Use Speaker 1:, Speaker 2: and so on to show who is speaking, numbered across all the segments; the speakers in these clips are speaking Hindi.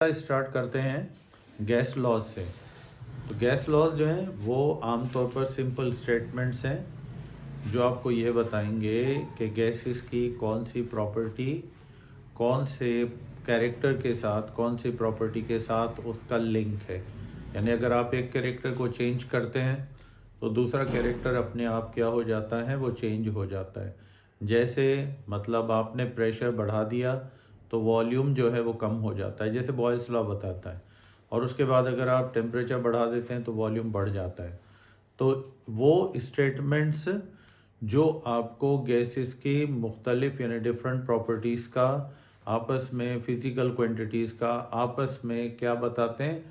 Speaker 1: स्टार्ट करते हैं गैस लॉज से। तो गैस लॉज जो हैं वो आमतौर पर सिंपल स्टेटमेंट्स हैं जो आपको ये बताएंगे कि गैसेस की कौन सी प्रॉपर्टी कौन से कैरेक्टर के साथ, कौन सी प्रॉपर्टी के साथ उसका लिंक है। यानी अगर आप एक कैरेक्टर को चेंज करते हैं तो दूसरा कैरेक्टर अपने आप क्या हो जाता है, वो चेंज हो जाता है। जैसे मतलब आपने प्रेशर बढ़ा दिया तो वॉल्यूम जो है वो कम हो जाता है, जैसे बॉयल्स लॉ बताता है। और उसके बाद अगर आप टेम्परेचर बढ़ा देते हैं तो वॉल्यूम बढ़ जाता है। तो वो स्टेटमेंट्स जो आपको गैसेस की मुख्तलिफ यानी डिफरेंट प्रॉपर्टीज़ का आपस में, फिज़िकल क्वांटिटीज़ का आपस में क्या बताते हैं,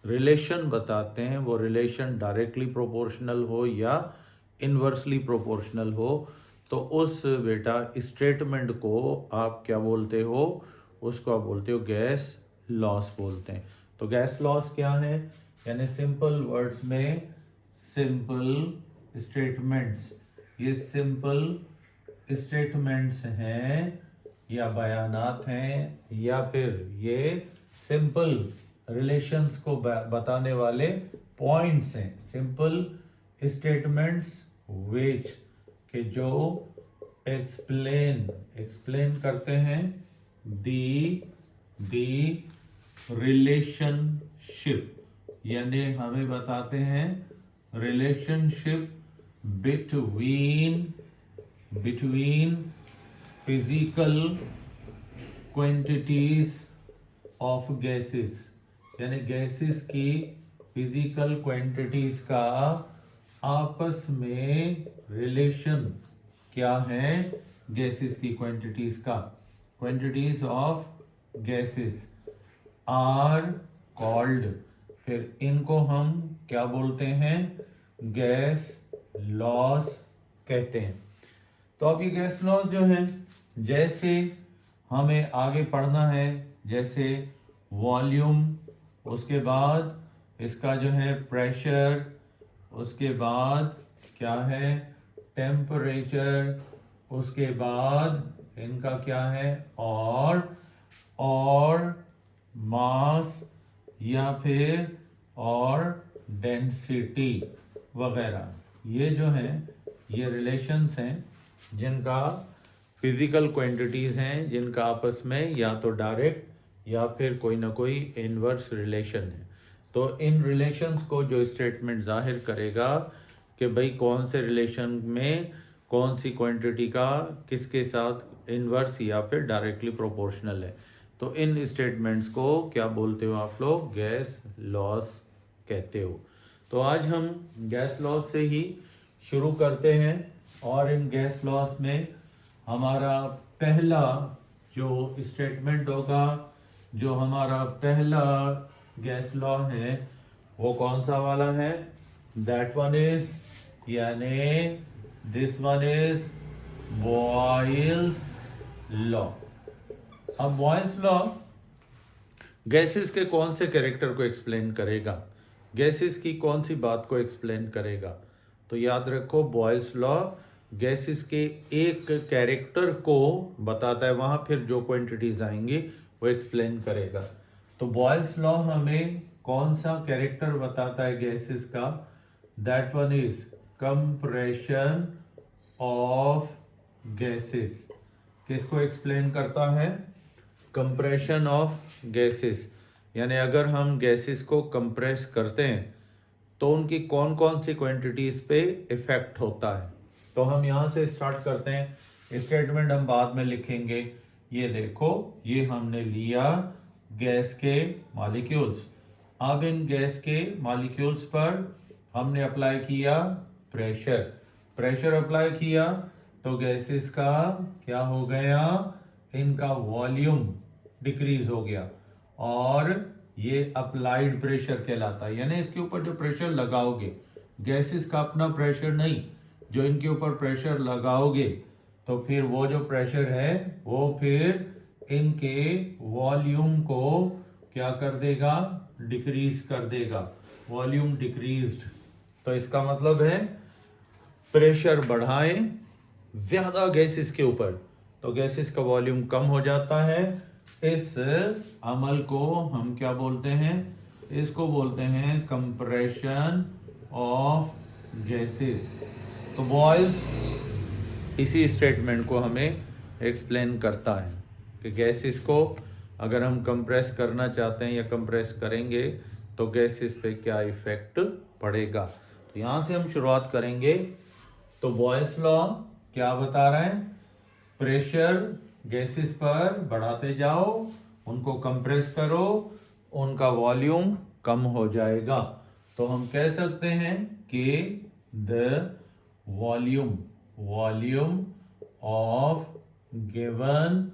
Speaker 1: रिलेशन बताते हैं। वो रिलेशन डायरेक्टली प्रोपोर्शनल हो या इन्वर्सली प्रोपोर्शनल हो, तो उस बेटा स्टेटमेंट को आप क्या बोलते हो, उसको आप बोलते हो गैस लॉस बोलते हैं। तो गैस लॉस क्या है, यानी सिंपल वर्ड्स में सिंपल स्टेटमेंट्स। ये सिंपल स्टेटमेंट्स हैं या बयानात हैं या फिर ये सिंपल रिलेशंस को बताने वाले पॉइंट्स हैं। सिंपल स्टेटमेंट्स विच के जो एक्सप्लेन करते हैं दी रिलेशनशिप, यानी हमें बताते हैं relationship between physical quantities of gases, यानी गैसेस की फिजिकल क्वांटिटीज का आपस में रिलेशन क्या है। गैसेस की क्वांटिटीज का, quantities of gases are called, फिर इनको हम क्या बोलते हैं, गैस लॉस कहते हैं। तो अब ये गैस लॉस जो हैं, जैसे हमें आगे पढ़ना है, जैसे वॉल्यूम, उसके बाद इसका जो है प्रेशर, उसके बाद क्या है टेम्परेचर, उसके बाद इनका क्या है और मास या फिर और डेंसिटी वगैरह। ये जो हैं ये रिलेशंस हैं जिनका फिजिकल क्वांटिटीज़ हैं, जिनका आपस में या तो डायरेक्ट या फिर कोई ना कोई इनवर्स रिलेशन है। तो इन रिलेशंस को जो स्टेटमेंट जाहिर करेगा कि भाई कौन से रिलेशन में कौन सी क्वांटिटी का किसके साथ इनवर्स या फिर डायरेक्टली प्रोपोर्शनल है, तो इन स्टेटमेंट्स को क्या बोलते हो आप लोग, गैस लॉस कहते हो। तो आज हम गैस लॉस से ही शुरू करते हैं और इन गैस लॉस में हमारा पहला जो स्टेटमेंट होगा, जो हमारा पहला गैस लॉ है वो कौन सा वाला है, दैट वन इज, यानी this one is Boyle's law. अब बॉयल्स लॉ गैसेस के कौन से कैरेक्टर को एक्सप्लेन करेगा, गैसेस की कौन सी बात को एक्सप्लेन करेगा। तो याद रखो बॉयल्स लॉ गैसेस के एक कैरेक्टर को बताता है, वहां फिर जो क्वांटिटीज आएंगी वो एक्सप्लेन करेगा। तो बॉयल्स लॉ हमें कौन सा कैरेक्टर बताता है गैसेस का, that one is compression of gases. किसको एक्सप्लेन करता है, कंप्रेशन ऑफ गैसेस। यानी अगर हम गैसेस को कंप्रेस करते हैं तो उनकी कौन कौन सी क्वांटिटीज पे इफेक्ट होता है। तो हम यहाँ से स्टार्ट करते हैं, स्टेटमेंट हम बाद में लिखेंगे। ये देखो, ये हमने लिया गैस के मॉलिक्यूल्स। अब इन गैस के मॉलिक्यूल्स पर हमने अप्लाई किया प्रेशर अप्लाई किया तो गैसेस का क्या हो गया, इनका वॉल्यूम डिक्रीज हो गया और ये अप्लाइड प्रेशर कहलाता है। यानी इसके ऊपर जो प्रेशर लगाओगे, गैसेस का अपना प्रेशर नहीं, जो इनके ऊपर प्रेशर लगाओगे तो फिर वो जो प्रेशर है वो फिर इनके वॉल्यूम को क्या कर देगा, डिक्रीज कर देगा, वॉल्यूम डिक्रीज्ड। तो इसका मतलब है प्रेशर बढ़ाएं ज्यादा गैसेस के ऊपर तो गैसेस का वॉल्यूम कम हो जाता है, इस अमल को हम क्या बोलते हैं? इसको बोलते हैं कंप्रेशन ऑफ गैसेस। तो बॉयल्स इसी स्टेटमेंट को हमें एक्सप्लेन करता है कि गैसेस को अगर हम कंप्रेस करना चाहते हैं या कंप्रेस करेंगे तो गैसेस पे क्या इफेक्ट पड़ेगा। तो यहाँ से हम शुरुआत करेंगे। तो बॉयल्स लॉ क्या बता रहे हैं? प्रेशर गैसेस पर बढ़ाते जाओ, उनको कंप्रेस करो, उनका वॉल्यूम कम हो जाएगा। तो हम कह सकते हैं कि the volume of given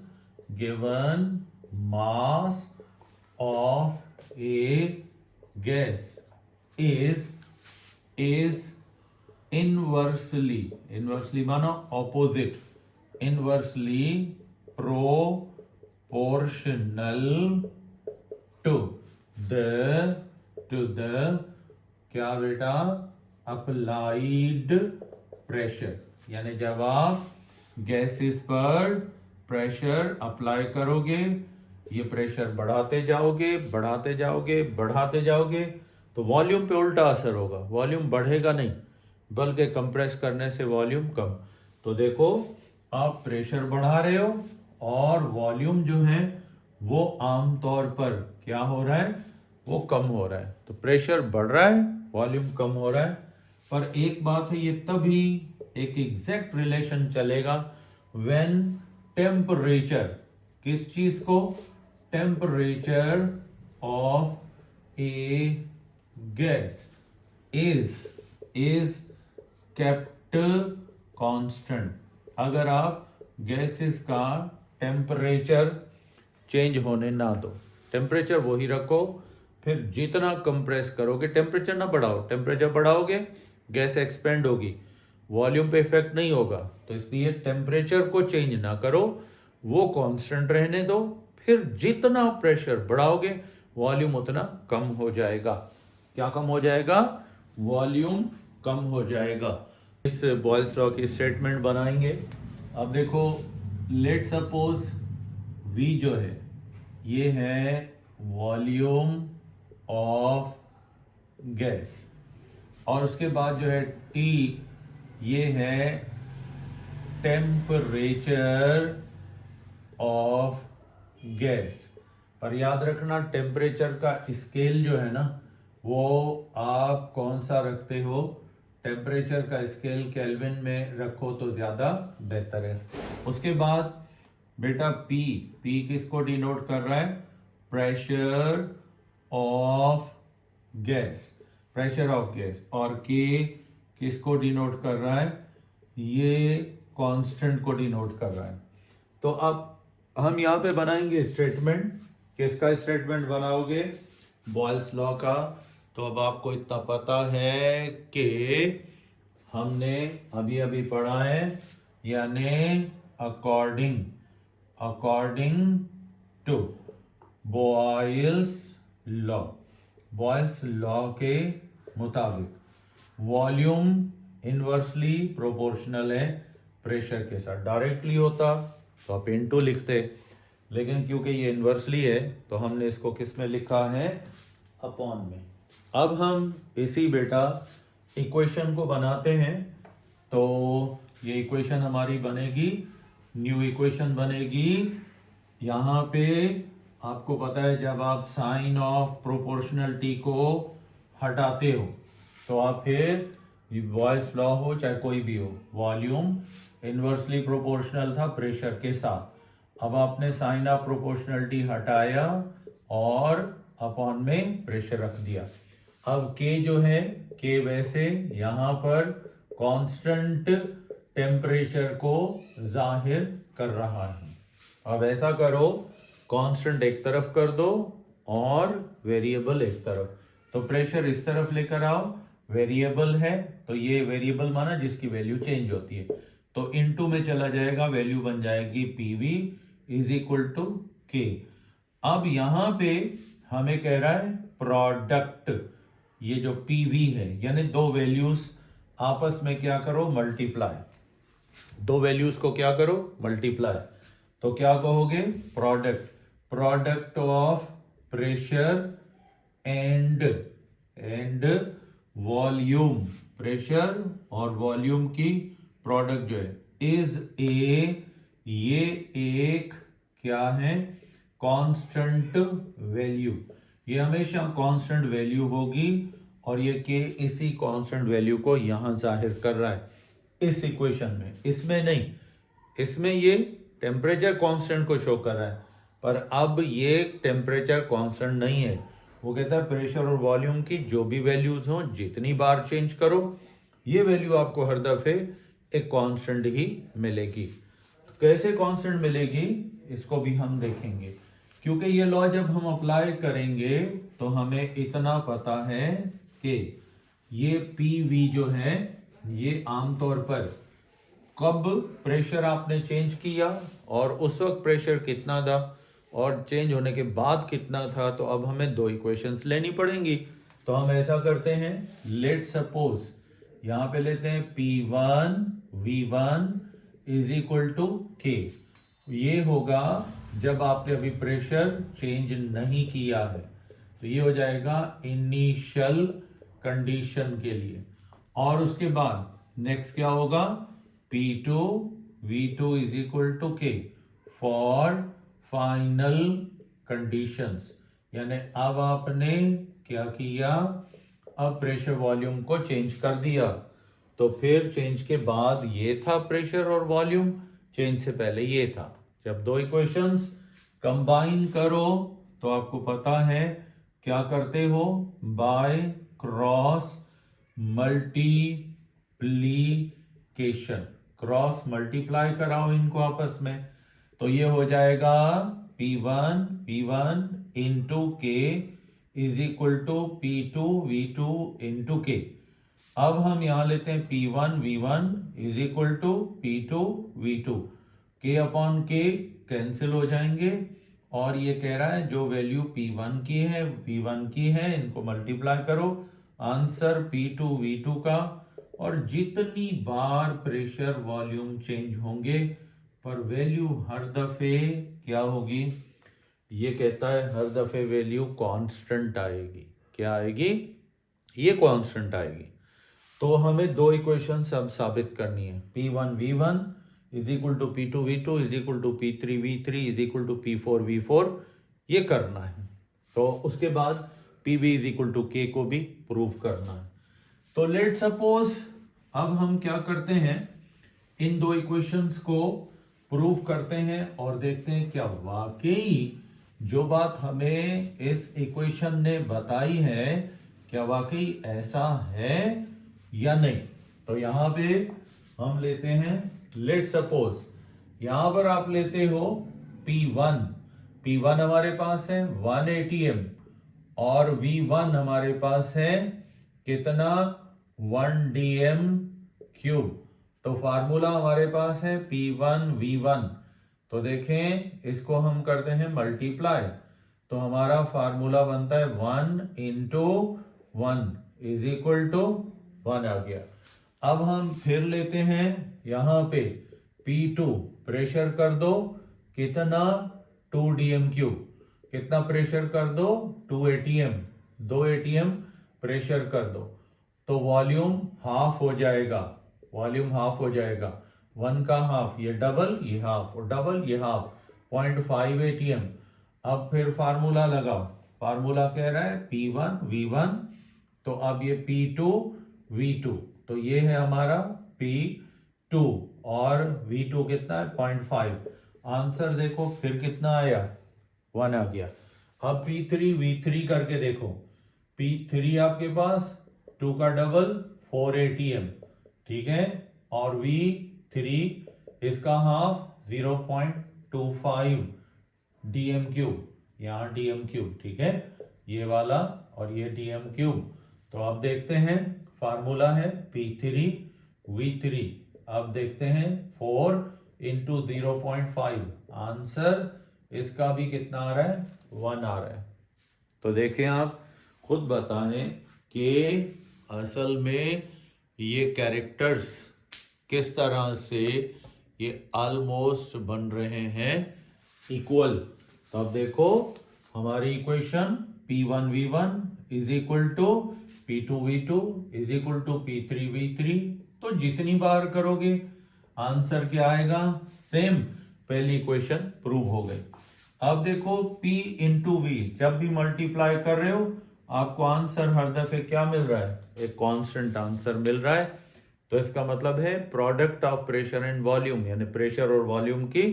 Speaker 1: mass of A gas is inversely माना opposite, inversely proportional to the क्या बेटा? Applied pressure. यानी जब आप गैसेस पर प्रेशर अप्लाई करोगे, ये प्रेशर बढ़ाते जाओगे तो वॉल्यूम पे उल्टा असर होगा। वॉल्यूम बढ़ेगा नहीं, बल्कि कंप्रेस करने से वॉल्यूम कम। तो देखो, आप प्रेशर बढ़ा रहे हो और वॉल्यूम जो है वो आमतौर पर क्या हो रहा है? वो कम हो रहा है। तो प्रेशर बढ़ रहा है, वॉल्यूम कम हो रहा है। पर एक बात है, ये तभी एक एग्जैक्ट रिलेशन चलेगा व्हेन टेम्परेचर, किस चीज को? Temperature of A gas is kept constant। अगर आप गैसेस का टेम्परेचर चेंज होने ना दो, टेम्परेचर वही रखो, फिर जितना कंप्रेस करोगे, टेम्परेचर ना बढ़ाओ। टेम्परेचर बढ़ाओगे गैस एक्सपेंड होगी, वॉल्यूम पे इफेक्ट नहीं होगा। तो इसलिए टेम्परेचर को चेंज ना करो, वो कांस्टेंट रहने दो। फिर जितना प्रेशर बढ़ाओगे वॉल्यूम उतना कम हो जाएगा। क्या कम हो जाएगा? वॉल्यूम कम हो जाएगा। इस बॉयल्स लॉ की स्टेटमेंट बनाएंगे। अब देखो, लेट सपोज V जो है ये है वॉल्यूम ऑफ गैस, और उसके बाद जो है T ये है टेम्परेचर ऑफ गैस। पर याद रखना, टेम्परेचर का स्केल जो है ना, वो आप कौन सा रखते हो? टेम्परेचर का स्केल केल्विन में रखो तो ज़्यादा बेहतर है। उसके बाद बेटा P किसको डिनोट कर रहा है? Pressure of gas. और K किसको डिनोट कर रहा है? ये कांस्टेंट को डिनोट कर रहा है। तो अब हम यहाँ पे बनाएंगे स्टेटमेंट। किसका स्टेटमेंट बनाओगे? बॉयल्स लॉ का। तो अब आपको इतना पता है कि हमने अभी पढ़ा है, यानी अकॉर्डिंग टू बॉयल्स लॉ के मुताबिक वॉल्यूम इनवर्सली प्रोपोर्शनल है प्रेशर के साथ। डायरेक्टली होता तो आप इनटू लिखते, लेकिन क्योंकि ये इनवर्सली है तो हमने इसको किस में लिखा है? अपॉन में। अब हम इसी बेटा इक्वेशन को बनाते हैं। तो ये इक्वेशन हमारी बनेगी, न्यू इक्वेशन बनेगी। यहाँ पे आपको पता है, जब आप साइन ऑफ प्रोपोर्शनलिटी को हटाते हो तो आप फिर बॉयल्स लॉ हो चाहे कोई भी हो, वॉल्यूम इनवर्सली प्रोपोर्शनल था प्रेशर के साथ। अब आपने साइन ऑफ प्रोपोर्शनलिटी हटाया और अपॉन में प्रेशर रख दिया। अब K जो है, K वैसे यहाँ पर कांस्टेंट टेम्परेचर को जाहिर कर रहा है। अब ऐसा करो, कांस्टेंट एक तरफ कर दो और वेरिएबल एक तरफ। तो प्रेशर इस तरफ लेकर आओ, वेरिएबल है तो ये वेरिएबल माना जिसकी वैल्यू चेंज होती है, तो इनटू में चला जाएगा, वैल्यू बन जाएगी PV is equal to K। अब यहां पे हमें कह रहा है प्रोडक्ट, ये जो PV है यानी दो वैल्यूज आपस में क्या करो? मल्टीप्लाई। दो वैल्यूज को क्या करो? मल्टीप्लाई। तो क्या कहोगे? Product. Product of pressure and volume, pressure और वॉल्यूम की प्रोडक्ट जो है ये एक क्या है, कांस्टेंट वैल्यू, ये हमेशा कांस्टेंट वैल्यू होगी और ये के इसी कांस्टेंट वैल्यू को यहां जाहिर कर रहा है इस इक्वेशन में, इसमें नहीं, इसमें ये टेम्परेचर कांस्टेंट को शो कर रहा है, पर अब ये टेम्परेचर कांस्टेंट नहीं है, वो कहता है प्रेशर और वॉल्यूम की जो भी वैल्यूज हो जितनी बार चेंज करो ये वैल्यू आपको हर दफे एक कांस्टेंट ही मिलेगी। कैसे कांस्टेंट मिलेगी इसको भी हम देखेंगे, क्योंकि ये लॉ जब हम अप्लाई करेंगे तो हमें इतना पता है कि ये पी जो है ये आमतौर पर कब प्रेशर आपने चेंज किया और उस वक्त प्रेशर कितना था और चेंज होने के बाद कितना था, तो अब हमें दो इक्वेशंस लेनी पड़ेंगी। तो हम ऐसा करते हैं, लेट सपोज यहां पे लेते हैं P1 V1 is equal to K। ये होगा जब आपने अभी प्रेशर चेंज नहीं किया है, तो ये हो जाएगा इनिशियल कंडीशन के लिए। और उसके बाद नेक्स्ट क्या होगा, P2 V2 is equal to K for final conditions. यानी अब आपने क्या किया, अब प्रेशर वॉल्यूम को चेंज कर दिया, तो फिर चेंज के बाद ये था प्रेशर और वॉल्यूम, चेंज से पहले ये था। जब दो इक्वेशंस कंबाइन करो तो आपको पता है क्या करते हो, by cross multiplication, cross multiply कराओ इनको आपस में, तो ये हो जाएगा P1 इंटू के is equal to P2 V2 into के। अब हम यहां लेते हैं P1 V1 is equal to P2 V2, के अपॉन के कैंसिल हो जाएंगे और ये कह रहा है जो वैल्यू P1 की है V1 की है इनको मल्टीप्लाई करो, आंसर P2 V2 का, और जितनी बार प्रेशर वॉल्यूम चेंज होंगे पर वैल्यू हर दफे क्या होगी, ये कहता है हर दफे वैल्यू कांस्टेंट आएगी। क्या आएगी, ये कांस्टेंट आएगी। तो हमें दो इक्वेशन अब साबित करनी है, P1 V1 is equal to P2 V2 is equal to P3 V3 is equal to P4 V4, ये करना है। तो उसके बाद PV is equal to K को भी प्रूव करना है। तो लेट सपोज अब हम क्या करते हैं, इन दो इक्वेशंस को प्रूव करते हैं और देखते हैं क्या वाकई जो बात हमें इस इक्वेशन ने बताई है क्या वाकई ऐसा है या नहीं। तो यहां पे हम लेते हैं, लेट सपोज यहां पर आप लेते हो P1 हमारे पास है 1 ATM और V1 हमारे पास है कितना 1 DM क्यूब। तो फार्मूला हमारे पास है P1 V1, तो देखें इसको हम करते हैं मल्टीप्लाई, तो हमारा फार्मूला बनता है 1 इंटू 1 इज इक्वल टू 1 आ गया। अब हम फिर लेते हैं यहां पे P2 प्रेशर कर दो कितना 2 DM क्यूब, कितना प्रेशर कर दो 2 ATM, 2 ATM प्रेशर कर दो, तो वॉल्यूम हाफ हो जाएगा, वॉल्यूम हाफ हो जाएगा, 1 का हाफ ये डबल ये हाफ और डबल ये हाफ 0.5 ATM। अब फिर फार्मूला लगाओ, फार्मूला कह रहा है P1 V1, तो अब ये P2 V2, तो ये है हमारा P2 और V2 कितना है 0.5। आंसर देखो फिर कितना आया 1 आ गया। अब P3 V3 करके देखो, P3 आपके पास 2 का डबल 4 ATM, ठीक है, और V3 इसका हाफ 0.25 DM क्यूब, यहाँ DM क्यूब, ठीक है, ये वाला और ये DM क्यूब। तो अब देखते हैं फार्मूला है P3 V3, अब देखते हैं 4 इंटू 0.5, आंसर इसका भी कितना आ रहा है 1 आ रहा है। तो देखें आप खुद बताएं कि असल में ये कैरेक्टर्स किस तरह से ये ऑलमोस्ट बन रहे हैं इक्वल। तो अब देखो हमारी equation P1V1 is equal to P2V2 is equal to P3V3। तो जितनी बार करोगे आंसर क्या आएगा, सेम। पहली इक्वेशन प्रूव हो गई। अब देखो P इंटू V, जब भी मल्टीप्लाई कर रहे हो आपको आंसर हर दफे क्या मिल रहा है, एक कांस्टेंट आंसर मिल रहा है। तो इसका मतलब है product of pressure and volume, यानी प्रेशर और वॉल्यूम की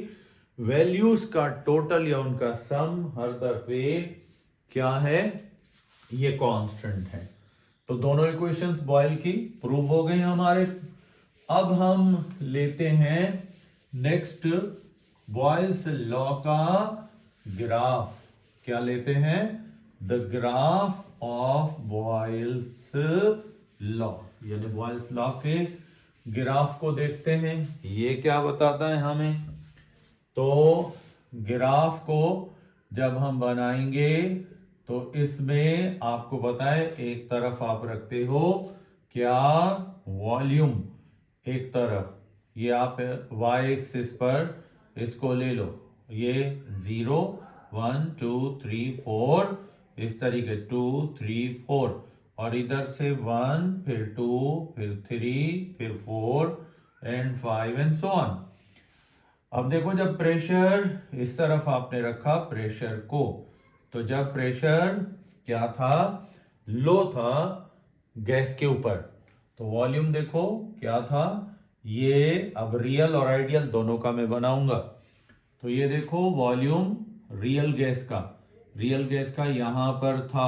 Speaker 1: वैल्यूज का टोटल या उनका सम हर दफे क्या है, ये कांस्टेंट है। तो दोनों इक्वेशंस बॉयल की प्रूव हो गई हमारे। अब हम लेते हैं नेक्स्ट बॉयल्स लॉ का ग्राफ। क्या लेते हैं, the graph of Boyle's law, यानी बॉयल्स लॉ के ग्राफ को देखते हैं। ये क्या बताता है हमें, तो ग्राफ को जब हम बनाएंगे तो इसमें आपको पता है एक तरफ आप रखते हो क्या, वॉल्यूम, एक तरफ ये आप y एक्सिस पर इसको ले लो, ये 0 1 2 3 4 इस तरीके 2 3 4, और इधर से 1 फिर 2 फिर 3 फिर 4 एंड 5 एंड सो ऑन। अब देखो जब प्रेशर इस तरफ आपने रखा प्रेशर को, तो जब प्रेशर क्या था, लो था गैस के ऊपर, तो वॉल्यूम देखो क्या था, ये अब रियल और आइडियल दोनों का मैं बनाऊंगा। तो ये देखो वॉल्यूम रियल गैस का यहां पर था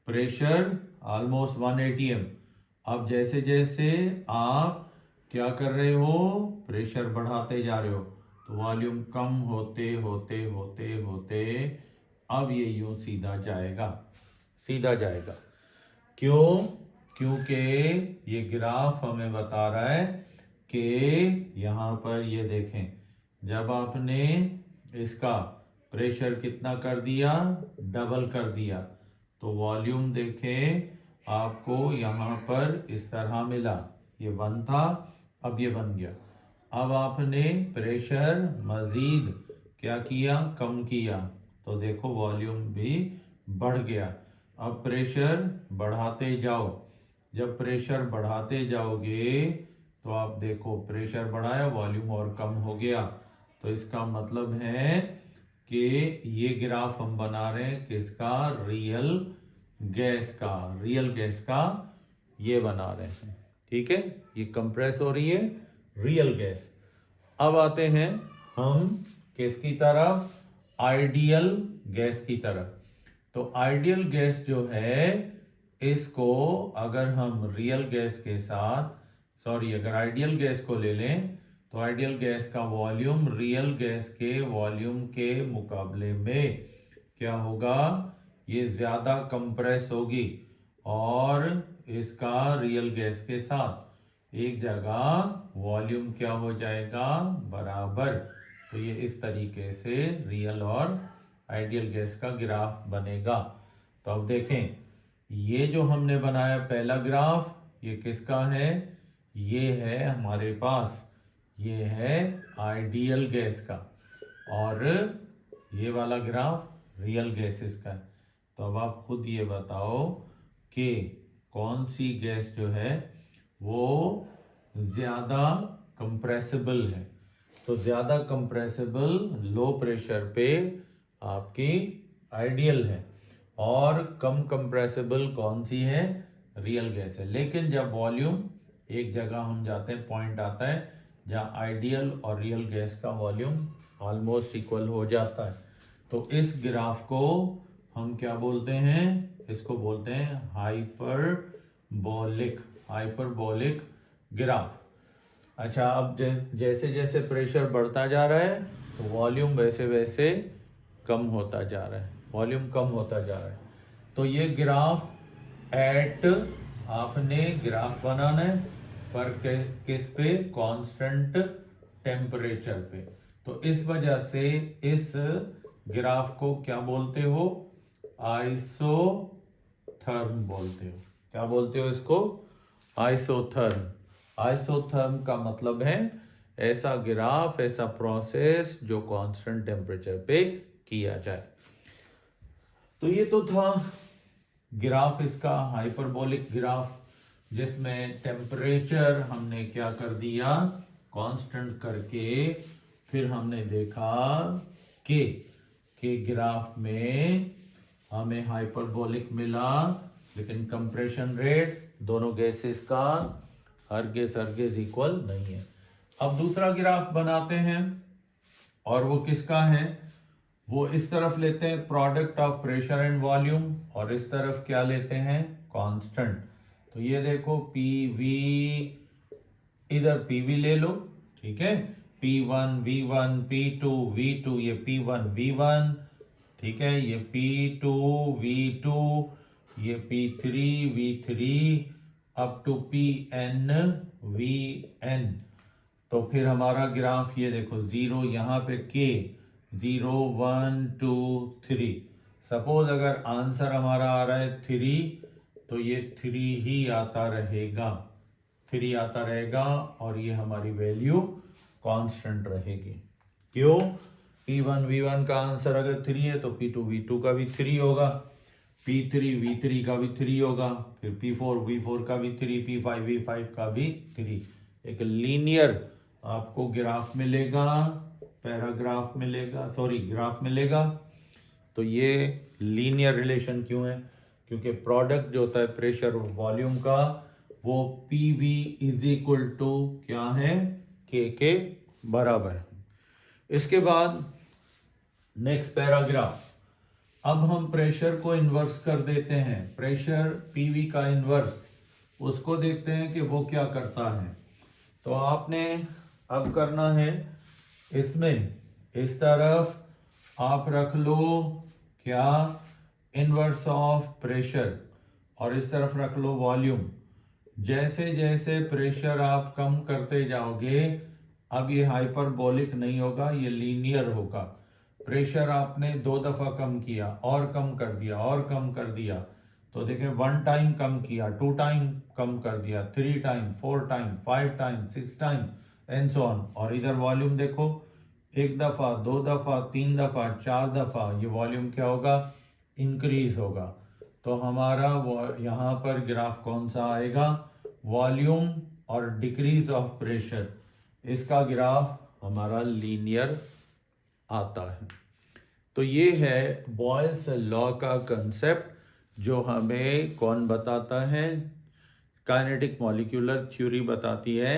Speaker 1: प्रेशर ऑलमोस्ट 1 atm। अब जैसे जैसे आप क्या कर रहे हो, प्रेशर बढ़ाते जा रहे हो, तो वॉल्यूम कम होते होते होते होते अब ये यूं सीधा जाएगा। क्यों, क्योंकि ये ग्राफ हमें बता रहा है कि यहां पर ये देखें, जब आपने इसका प्रेशर कितना कर दिया, डबल कर दिया, तो वॉल्यूम देखें आपको यहां पर इस तरह मिला, ये 1 था अब ये बन गया। अब आपने प्रेशर मजीद क्या किया, कम किया, तो देखो वॉल्यूम भी बढ़ गया। अब प्रेशर बढ़ाते जाओ, जब प्रेशर बढ़ाते जाओगे तो आप देखो प्रेशर बढ़ाया वॉल्यूम और कम हो गया। तो इसका मतलब है कि ये ग्राफ हम बना रहे हैं किसका, रियल गैस का ये बना रहे हैं, ठीक है। ये कंप्रेस हो रही है रियल गैस। अब आते हैं हम किसकी तरफ, आइडियल गैस की तरफ। तो आइडियल गैस जो है इसको अगर हम रियल गैस के साथ, अगर आइडियल गैस को ले लें तो आइडियल गैस का वॉल्यूम रियल गैस के वॉल्यूम के मुकाबले में क्या होगा, ये ज्यादा कंप्रेस होगी, और इसका रियल गैस के साथ एक जगह वॉल्यूम क्या हो जाएगा, बराबर। तो ये इस तरीके से रियल और आइडियल गैस का ग्राफ बनेगा। तो अब देखें ये जो हमने बनाया पहला ग्राफ, ये किसका है, ये है हमारे पास, ये है आइडियल गैस का, और ये वाला ग्राफ रियल गैसेस का। तो अब आप खुद ये बताओ कि कौन सी गैस जो है वो ज्यादा कंप्रेसिबल है। तो ज्यादा कंप्रेसिबल लो प्रेशर पे आपकी आइडियल है, और कम कंप्रेसिबल कौन सी है, रियल गैस है। लेकिन जब वॉल्यूम एक जगह हम जाते हैं, पॉइंट आता है जहाँ आइडियल और रियल गैस का वॉल्यूम ऑलमोस्ट इक्वल हो जाता है, तो इस ग्राफ को हम क्या बोलते हैं, इसको बोलते हैं हाइपरबोलिक ग्राफ। अच्छा, अब जैसे जैसे प्रेशर बढ़ता जा रहा है तो वॉल्यूम वैसे वैसे कम होता जा रहा है, तो ये ग्राफ एट, आपने ग्राफ बनाना है पर किस पे, कांस्टेंट टेम्परेचर पे। तो इस वजह से इस ग्राफ को क्या बोलते हो, आइसोथर्म बोलते हो। क्या बोलते हो इसको, आइसोथर्म का मतलब है ऐसा ग्राफ, ऐसा प्रोसेस जो कांस्टेंट टेम्परेचर पे किया जाए। तो ये तो था ग्राफ इसका, हाइपरबोलिक ग्राफ, जिसमें टेम्परेचर हमने क्या कर दिया, कांस्टेंट करके फिर हमने देखा कि ग्राफ में हमें हाइपरबोलिक मिला, लेकिन कंप्रेशन रेट दोनों गैसेस का हर गैस इक्वल नहीं है। अब दूसरा ग्राफ बनाते हैं, और वो किसका है, वो इस तरफ लेते हैं product of pressure and volume, और इस तरफ क्या लेते हैं, कांस्टेंट। तो ये देखो पीवी, इधर पीवी ले लो, ठीक है, P1 V1 P2 V2, ये P1 V1, ठीक है, ये P2 V2, ये P3 V3 up to Pn Vn। तो फिर हमारा ग्राफ ये देखो, 0 यहाँ पे K, 0 1 2 3। सपोज अगर आंसर हमारा आ रहा है 3, तो ये 3 ही आता रहेगा, 3 आता रहेगा, और ये हमारी वैल्यू कांस्टेंट रहेगी। क्यों, P1 V1 का आंसर अगर 3 है तो P2 V2 का भी 3 होगा, P3 V3 का भी 3 होगा, फिर P4 V4 का भी 3, P5 V5 का भी 3। एक लीनियर आपको ग्राफ मिलेगा, पैराग्राफ मिलेगा, सॉरी ग्राफ मिलेगा। तो ये लीनियर रिलेशन क्यों है, क्योंकि प्रोडक्ट जो होता है प्रेशर और वॉल्यूम का, वो PV इज इक्वल टू क्या है, K के बराबर है। इसके बाद नेक्स्ट पैराग्राफ, अब हम प्रेशर को इन्वर्स कर देते हैं, प्रेशर PV का इन्वर्स, उसको देखते हैं कि वो क्या करता है। तो आपने अब करना है, इसमें इस तरफ आप रख लो क्या, इन्वर्स ऑफ प्रेशर, और इस तरफ रख लो वॉल्यूम। जैसे जैसे प्रेशर आप कम करते जाओगे, अब ये हाइपरबोलिक नहीं होगा, ये लीनियर होगा। प्रेशर आपने 2 दफा कम किया, और कम कर दिया, और कम कर दिया, तो देखें 1 टाइम कम किया, 2 टाइम कम कर दिया, 3 time, 4 time, 5 time, 6 time and so on. और इधर वॉल्यूम देखो, 1 दफा, 2 दफा, 3 दफा, 4 दफा, ये वॉल्यूम क्या होगा, इंक्रीज होगा। तो हमारा यहाँ पर ग्राफ कौन सा आएगा, वॉल्यूम और डिक्रीज ऑफ प्रेशर, इसका ग्राफ हमारा लीनियर आता है। तो ये है बॉयल्स लॉ का कंसेप्ट, जो हमें कौन बताता है, काइनेटिक मॉलिक्यूलर थ्योरी बताती है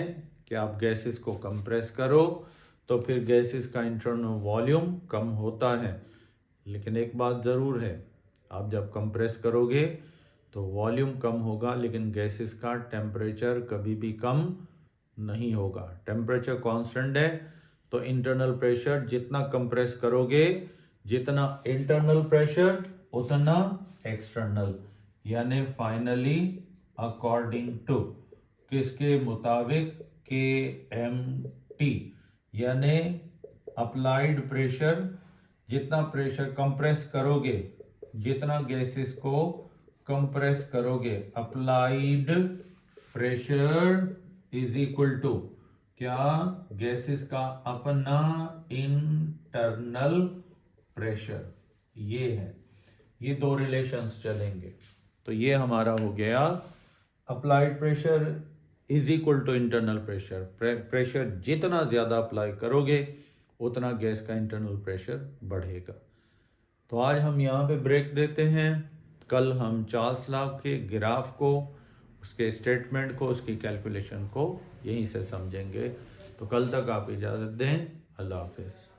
Speaker 1: कि आप गैसेस को कंप्रेस करो तो फिर गैसेस का इंटरनल वॉल्यूम कम होता है। लेकिन एक बात ज़रूर है, आप जब कंप्रेस करोगे तो वॉल्यूम कम होगा, लेकिन गैसेस का टेम्परेचर कभी भी कम नहीं होगा। टेम्परेचर कांस्टेंट है, तो इंटरनल प्रेशर जितना कंप्रेस करोगे, जितना इंटरनल प्रेशर उतना एक्सटर्नल, यानी फाइनली अकॉर्डिंग टू किसके मुताबिक, KMT, यानी अप्लाइड प्रेशर, जितना प्रेशर कंप्रेस करोगे, जितना गैसेस को कंप्रेस करोगे, applied pressure is equal to क्या, गैसेस का अपना इंटरनल प्रेशर। ये है, ये 2 रिलेशंस चलेंगे। तो ये हमारा हो गया applied pressure is equal to internal pressure. Pressure जितना ज़्यादा अप्लाई करोगे उतना गैस का इंटरनल प्रेशर बढ़ेगा। तो आज हम यहाँ पे ब्रेक देते हैं। कल हम चार्ल्स लॉ के ग्राफ को, उसके स्टेटमेंट को, उसकी कैलकुलेशन को यहीं से समझेंगे। तो कल तक आप इजाज़त दें। अल्लाह हाफिज़।